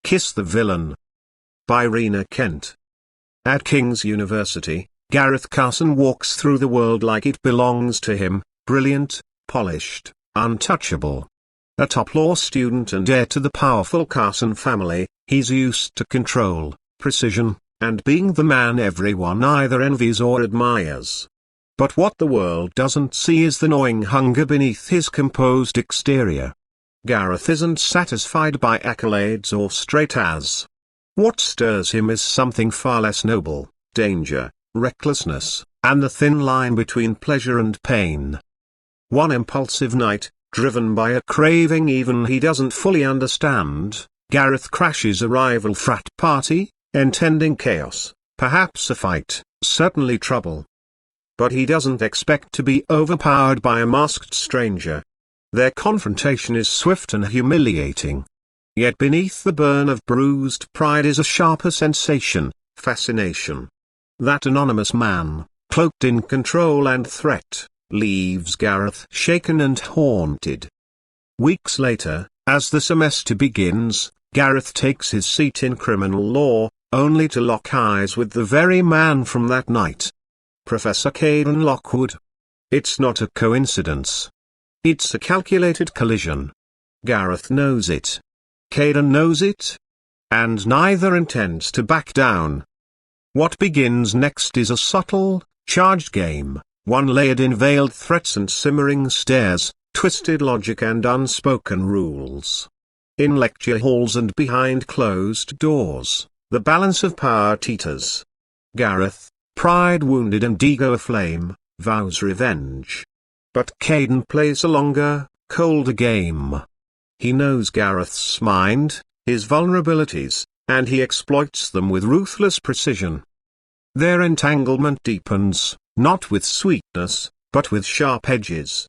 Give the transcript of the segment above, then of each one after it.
Kiss the Villain. By Rina. At King's University, Gareth Carson walks through the world like it belongs to him, brilliant, polished, untouchable. A top law student and heir to the powerful Carson family, he's used to control, precision, and being the man everyone either envies or admires. But what the world doesn't see is the gnawing hunger beneath his composed exterior. Gareth isn't satisfied by accolades or straight as. What stirs him is something far less noble: danger, recklessness, and the thin line between pleasure and pain. One impulsive night, driven by a craving even he doesn't fully understand, Gareth crashes a rival frat party, intending chaos, perhaps a fight, certainly trouble. But he doesn't expect to be overpowered by a masked stranger. Their confrontation is swift and humiliating. Yet beneath the burn of bruised pride is a sharper sensation, fascination. That anonymous man, cloaked in control and threat, leaves Gareth shaken and haunted. Weeks later, as the semester begins, Gareth takes his seat in criminal law, only to lock eyes with the very man from that night. Professor Kayden Lockwood. It's not a coincidence. It's a calculated collision. Gareth knows it. Kayden knows it. And neither intends to back down. What begins next is a subtle, charged game, one layered in veiled threats and simmering stares, twisted logic and unspoken rules. In lecture halls and behind closed doors, the balance of power teeters. Gareth, pride wounded and ego aflame, vows revenge. But Kayden plays a longer, colder game. He knows Gareth's mind, his vulnerabilities, and he exploits them with ruthless precision. Their entanglement deepens, not with sweetness, but with sharp edges.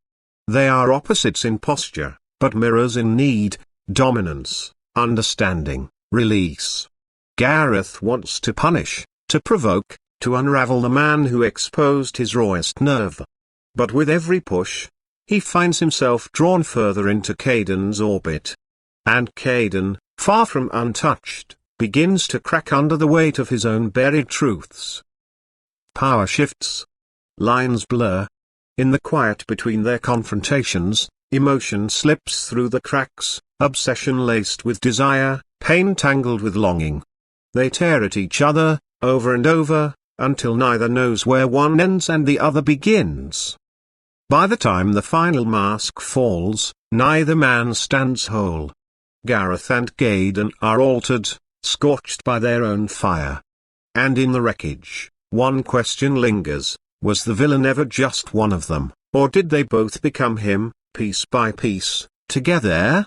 They are opposites in posture, but mirrors in need, dominance, understanding, release. Gareth wants to punish, to provoke, to unravel the man who exposed his rawest nerve. But with every push, he finds himself drawn further into Kayden's orbit. And Kayden, far from untouched, begins to crack under the weight of his own buried truths. Power shifts. Lines blur. In the quiet between their confrontations, emotion slips through the cracks, obsession laced with desire, pain tangled with longing. They tear at each other, over and over, until neither knows where one ends and the other begins. By the time the final mask falls, neither man stands whole. Gareth and Kayden are altered, scorched by their own fire. And in the wreckage, one question lingers: was the villain ever just one of them, or did they both become him, piece by piece, together?